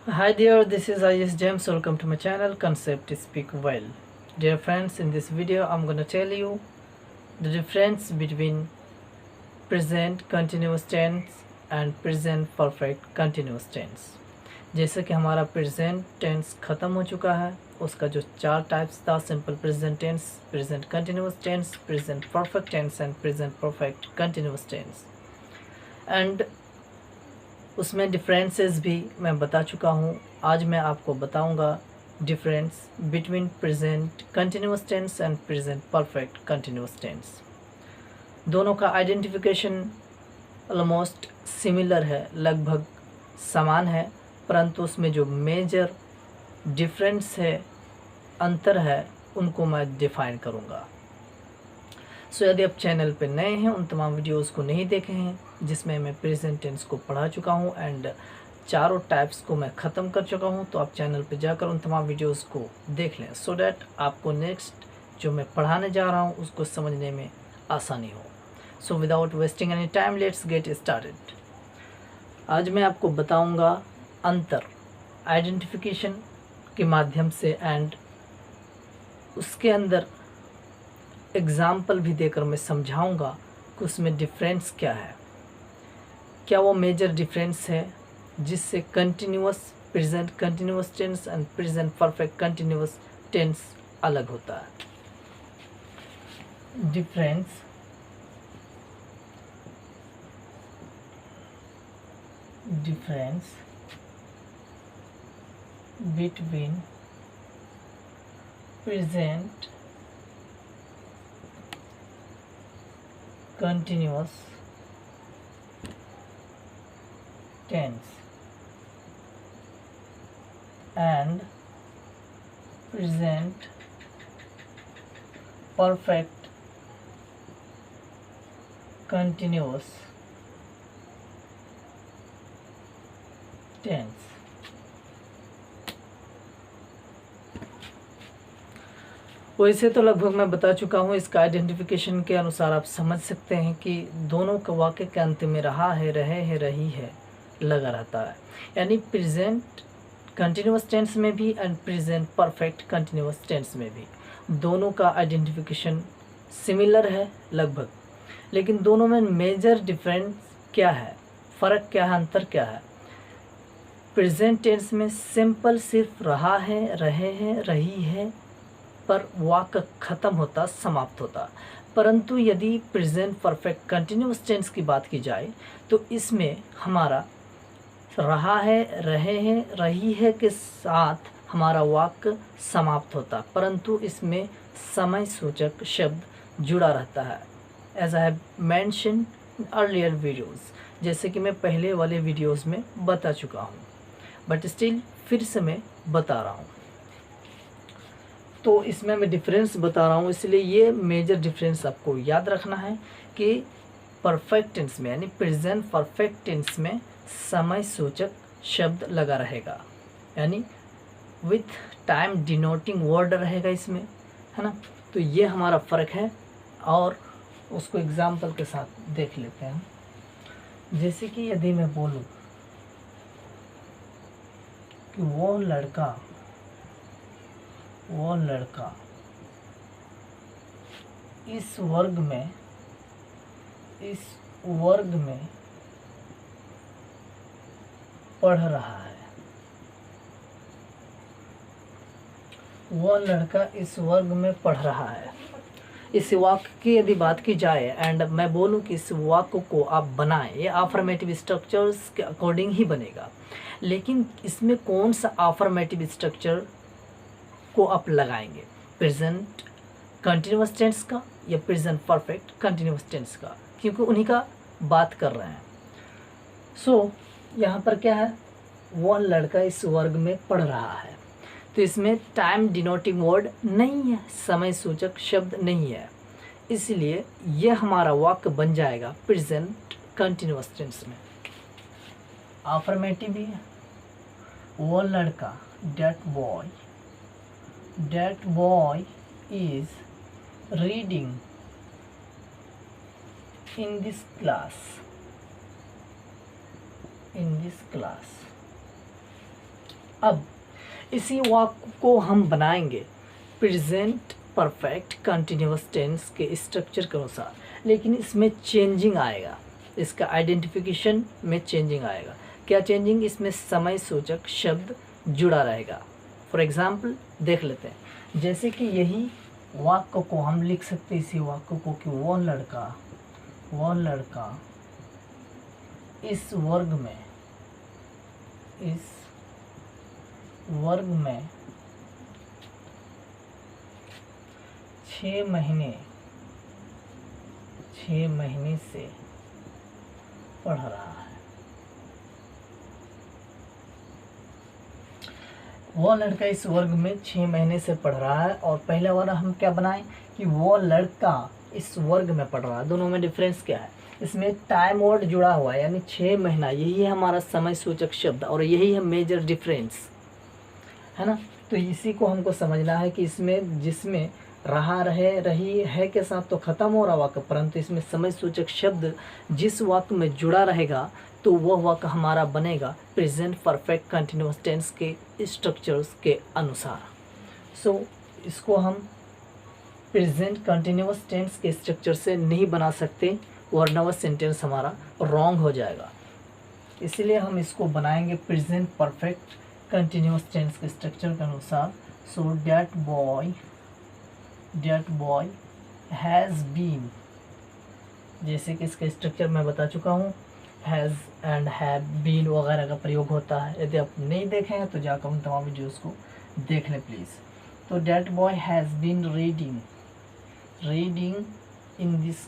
Hi dear, this is IS James. Welcome to my channel Concept Speak Well. Dear friends, in this video I'm gonna tell you the difference between present continuous tense and present perfect continuous tense. जैसे कि हमारा present tense ख़त्म हो चुका है, उसका जो चार टाइप्स था, simple present tense, present continuous tense, present perfect tense and present perfect continuous tense, and उसमें डिफरेंसेस भी मैं बता चुका हूँ। आज मैं आपको बताऊँगा difference between present continuous tense and present perfect continuous tense. दोनों का आइडेंटिफिकेशन ऑलमोस्ट सिमिलर है, लगभग समान है, परंतु उसमें जो मेजर डिफरेंस है, अंतर है, उनको मैं डिफ़ाइन करूँगा। सो यदि आप चैनल पर नए हैं, उन तमाम वीडियोस को नहीं देखे हैं जिसमें मैं प्रेजेंट टेंस को पढ़ा चुका हूं एंड चारों टाइप्स को मैं ख़त्म कर चुका हूं, तो आप चैनल पर जाकर उन तमाम वीडियोस को देख लें सो डैट आपको नेक्स्ट जो मैं पढ़ाने जा रहा हूं उसको समझने में आसानी हो। So without wasting any time let's get started. आज मैं आपको बताऊँगा अंतर आइडेंटिफिकेशन के माध्यम से, एंड उसके अंदर एग्ज़ाम्पल भी देकर मैं समझाऊंगा कि उसमें डिफरेंस क्या है, क्या वो मेजर डिफरेंस है जिससे continuous present continuous tense and present perfect continuous tense अलग होता है। Difference between present continuous tense and present perfect continuous tense। वैसे तो लगभग मैं बता चुका हूँ, इसका आइडेंटिफिकेशन के अनुसार आप समझ सकते हैं कि दोनों का वाक्य के अंत में रहा है, रहे हैं, रही है लगा रहता है, यानी प्रेजेंट कंटिन्यूस टेंस में भी and present perfect continuous tense में भी दोनों का आइडेंटिफिकेशन सिमिलर है लगभग, लेकिन दोनों में मेजर डिफरेंस क्या है, फ़र्क क्या है, अंतर क्या है। प्रेजेंट टेंस में सिंपल सिर्फ रहा है, रहे हैं, रही है पर वाक्य ख़त्म होता, समाप्त होता, परंतु यदि प्रेजेंट परफेक्ट कंटिन्यूस टेंस की बात की जाए तो इसमें हमारा रहा है, रहे हैं, रही है के साथ हमारा वाक्य समाप्त होता, परंतु इसमें समय सूचक शब्द जुड़ा रहता है, as I have mention earlier videos, जैसे कि मैं पहले वाले वीडियोस में बता चुका हूँ, बट स्टिल फिर से मैं बता रहा हूँ। तो इसमें मैं डिफरेंस बता रहा हूँ, इसलिए ये मेजर डिफरेंस आपको याद रखना है कि परफेक्ट टेंस में यानी प्रेजेंट परफेक्ट टेंस में समय सूचक शब्द लगा रहेगा, यानी विथ टाइम डिनोटिंग वर्ड रहेगा इसमें, है ना। तो ये हमारा फ़र्क है और उसको एग्जाम्पल के साथ देख लेते हैं। जैसे कि यदि मैं बोलूँ कि वो लड़का इस वर्ग में पढ़ रहा है, वो लड़का इस वर्ग में पढ़ रहा है। इस वाक्य की यदि बात की जाए एंड मैं बोलूं कि इस वाक्य को आप बनाएं, ये अफर्मेटिव स्ट्रक्चर्स के अकॉर्डिंग ही बनेगा, लेकिन इसमें कौन सा अफर्मेटिव स्ट्रक्चर को आप लगाएंगे, प्रेजेंट कंटिन्यूस टेंस का या प्रेजेंट परफेक्ट कंटिन्यूस टेंस का, क्योंकि उन्हीं का बात कर रहे हैं। सो यहाँ पर क्या है, वह लड़का इस वर्ग में पढ़ रहा है, तो इसमें टाइम डिनोटिंग वर्ड नहीं है, समय सूचक शब्द नहीं है, इसलिए यह हमारा वाक्य बन जाएगा प्रेजेंट कंटिन्यूस टेंस में। अफर्मेटिव भी है, वो लड़का that boy is reading in this class अब इसी वाक्य को हम बनाएंगे प्रेजेंट परफेक्ट कंटिन्यूअस टेंस के स्ट्रक्चर के अनुसार, लेकिन इसमें चेंजिंग आएगा, इसका आइडेंटिफिकेशन में चेंजिंग आएगा। क्या चेंजिंग? इसमें समय सूचक शब्द जुड़ा रहेगा। फॉर एग्जाम्पल देख लेते हैं, जैसे कि यही वाक्य को हम लिख सकते हैं, इसी वाक्य को कि वह लड़का इस वर्ग में 6 महीने से पढ़ रहा है। वो लड़का इस वर्ग में 6 महीने से पढ़ रहा है, और पहले वाला हम क्या बनाएं कि वो लड़का इस वर्ग में पढ़ रहा है। दोनों में डिफरेंस क्या है? इसमें टाइम वर्ड जुड़ा हुआ है, यानी 6 महीना, यही है हमारा समय सूचक शब्द, और यही है मेजर डिफरेंस, है ना। तो इसी को हमको समझना है कि इसमें जिसमें रहा, रहे, रही, है के साथ तो खत्म हो रहा वाक्य, परंतु इसमें समय सूचक शब्द जिस वाक्य में जुड़ा रहेगा तो वह वाक्य हमारा बनेगा प्रेजेंट परफेक्ट कंटिन्यूअस टेंस के स्ट्रक्चर्स के अनुसार। सो इसको हम प्रेजेंट कंटिन्यूअस टेंस के स्ट्रक्चर से नहीं बना सकते, वरना वह सेंटेंस हमारा रॉन्ग हो जाएगा। इसलिए हम इसको बनाएंगे प्रेजेंट परफेक्ट कंटिन्यूअस टेंस के स्ट्रक्चर के अनुसार। So that boy has been, जैसे कि इसका स्ट्रक्चर मैं बता चुका हूँ, हैज़ एंड हैव बीन वगैरह का प्रयोग होता है। यदि आप नहीं देखे हैं तो जाकर उन तमाम वीडियोज़ को देख लें प्लीज़। तो that boy has been reading in this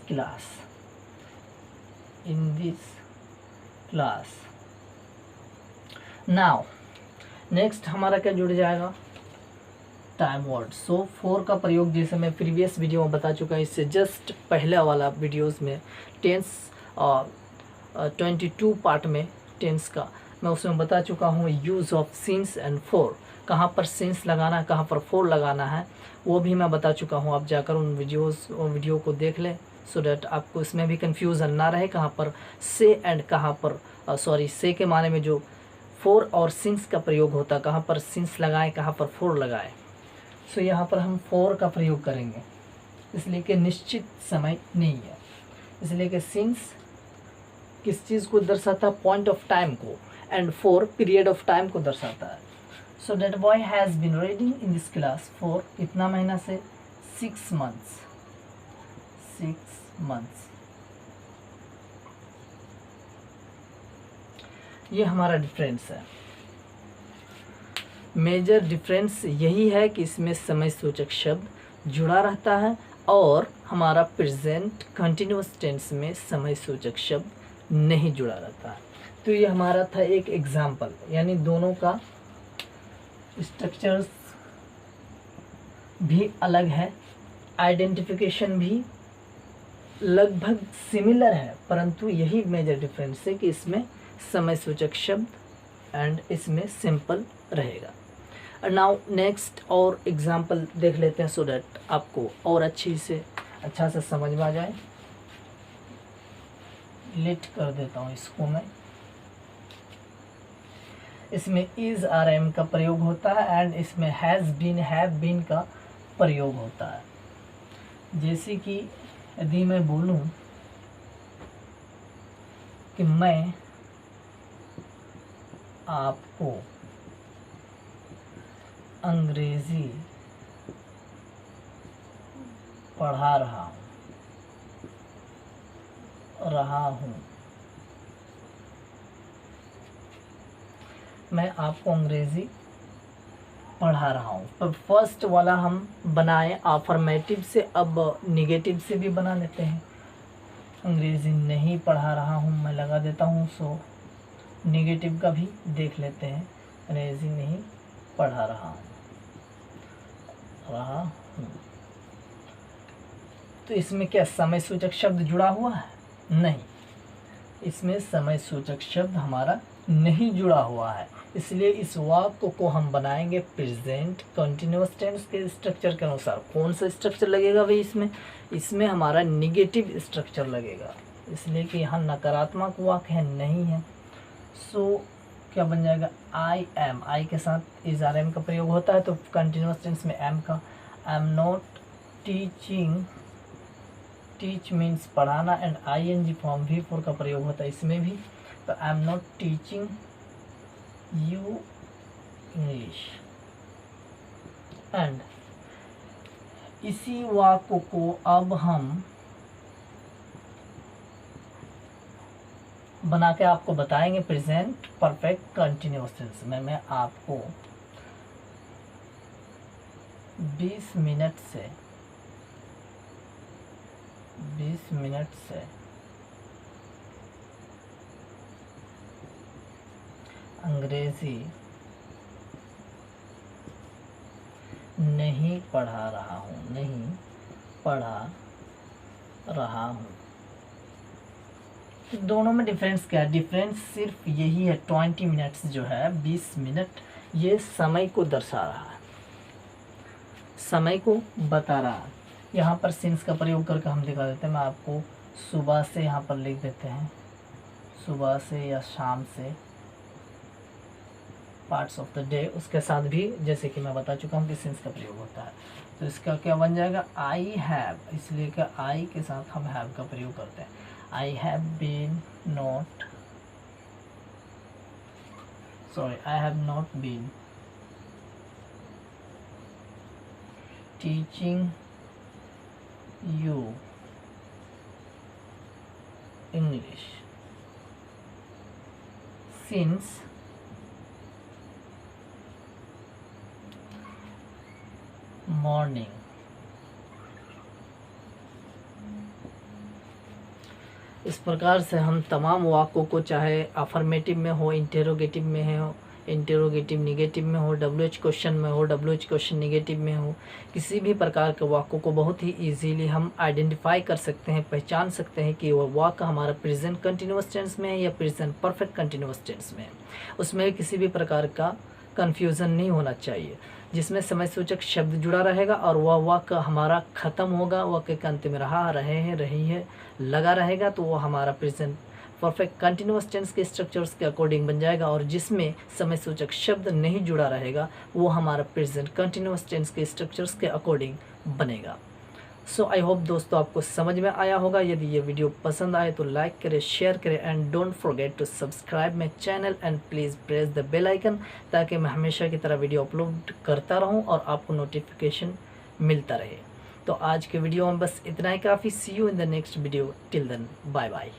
class. Now next हमारा क्या जुड़ जाएगा? Time word. सो फॉर का प्रयोग जैसे मैं प्रीवियस वीडियो में बता चुका हूँ, इससे जस्ट पहले वाला वीडियोस में टेंस 22 पार्ट में टेंस का मैं उसमें बता चुका हूँ use of since and for, कहाँ पर सिंस लगाना है, कहाँ पर फॉर लगाना है, वो भी मैं बता चुका हूँ। आप जाकर उन वीडियो को देख लें, सो डैट आपको इसमें भी कन्फ्यूज़न ना रहे कहाँ पर से एंड कहाँ पर से के माने में जो फॉर और सिंस का प्रयोग होता है, कहाँ पर सिंस लगाएं, कहाँ पर फॉर लगाएं। सो यहाँ पर हम फॉर का प्रयोग करेंगे, इसलिए कि निश्चित समय नहीं है, इसलिए कि सिंस किस चीज़ को दर्शाता है? पॉइंट ऑफ टाइम को, and for period of time को दर्शाता है। So that boy has been reading in this class for कितना महीना से? 6 months। ये हमारा डिफरेंस है। मेजर डिफरेंस यही है कि इसमें समय सूचक शब्द जुड़ा रहता है, और हमारा प्रेजेंट कंटिन्यूअस टेंस में समय सूचक शब्द नहीं जुड़ा रहता है। तो ये हमारा था एक एग्जाम्पल, यानी दोनों का स्ट्रक्चर्स भी अलग है, आइडेंटिफिकेशन भी लगभग सिमिलर है, परंतु यही मेजर डिफरेंस है कि इसमें समय सूचक शब्द एंड इसमें सिंपल रहेगा। नाउ नेक्स्ट और एग्जाम्पल देख लेते हैं, सो डैट आपको और अच्छा से समझ में आ जाए। लेट कर देता हूँ इसको मैं। इसमें इज आर एम का प्रयोग होता है, एंड इसमें हैज़ बीन हैव बीन का प्रयोग होता है। जैसे कि यदि मैं बोलूं कि मैं आपको अंग्रेजी पढ़ा रहा हूँ, मैं आपको अंग्रेजी पढ़ा रहा हूँ। पर फर्स्ट वाला हम बनाए अफर्मेटिव से, अब निगेटिव से भी बना लेते हैं। अंग्रेजी नहीं पढ़ा रहा हूँ मैं लगा देता हूँ, सो निगेटिव का भी देख लेते हैं। अंग्रेजी नहीं पढ़ा रहा हूँ। तो इसमें क्या समय सूचक शब्द जुड़ा हुआ है? नहीं, इसमें समय सूचक शब्द हमारा नहीं जुड़ा हुआ है, इसलिए इस वाक्य को हम बनाएंगे प्रेजेंट कंटिन्यूअस टेंस के स्ट्रक्चर के अनुसार। कौन सा स्ट्रक्चर लगेगा भाई? इसमें हमारा निगेटिव स्ट्रक्चर लगेगा, इसलिए कि यहाँ नकारात्मक वाक्य है नहीं है। सो क्या बन जाएगा, आई एम, आई के साथ इज आर एम का प्रयोग होता है तो कंटिन्यूअस टेंस में एम का, I am not teaching, teach means पढ़ाना, and I N G form V4 का प्रयोग होता है इसमें भी, तो I am not teaching you English. And इसी वाक्य को अब हम बना के आपको बताएंगे प्रेजेंट परफेक्ट कंटिन्यूअस टेंस में। मैं आपको 20 मिनट से अंग्रेजी नहीं पढ़ा रहा हूँ। दोनों में डिफरेंस क्या है? डिफरेंस सिर्फ यही है, 20 मिनट्स जो है, 20 मिनट, ये समय को दर्शा रहा है, समय को बता रहा है। यहाँ पर सिंस का प्रयोग करके हम दिखा देते हैं। मैं आपको सुबह से यहाँ पर लिख देते हैं, सुबह से या शाम से, पार्ट्स ऑफ द डे, उसके साथ भी जैसे कि मैं बता चुका हूँ कि सिंस का प्रयोग होता है। तो इसका क्या बन जाएगा, आई हैव, इसलिए कि आई के साथ हम हैव का प्रयोग करते हैं। I have not been teaching you English since morning. इस प्रकार से हम तमाम वाक्यों को, चाहे अफर्मेटिव में हो, इंटेरोगेटिव में हो, इंटेरोगेटिव निगेटिव में हो, WH क्वेश्चन में हो, WH क्वेश्चन निगेटिव में हो, किसी भी प्रकार के वाक्यों को बहुत ही इजीली हम आइडेंटिफाई कर सकते हैं, पहचान सकते हैं कि वह वाक्य हमारा प्रेजेंट कंटिन्यूअस टेंस में है या प्रेजेंट परफेक्ट कंटिन्यूअस टेंस में है। उसमें किसी भी प्रकार का कन्फ्यूज़न नहीं होना चाहिए। जिसमें समय सूचक शब्द जुड़ा रहेगा और वह वाक्य हमारा ख़त्म होगा, वाक्य के अंत में रहा, रहे हैं, रही है लगा रहेगा, तो वो हमारा प्रेजेंट परफेक्ट कंटिन्यूअस टेंस के स्ट्रक्चर्स के अकॉर्डिंग बन जाएगा। और जिसमें समय सूचक शब्द नहीं जुड़ा रहेगा वो हमारा प्रेजेंट कंटिन्यूअस टेंस के स्ट्रक्चर्स के अकॉर्डिंग बनेगा। सो आई होप दोस्तों आपको समझ में आया होगा। यदि ये वीडियो पसंद आए तो लाइक करें, शेयर करें, and don't forget to subscribe my channel and please press the bell icon, ताकि मैं हमेशा की तरह वीडियो अपलोड करता रहूं और आपको नोटिफिकेशन मिलता रहे। तो आज के वीडियो में बस इतना ही काफ़ी। See you in the next video, till then bye bye.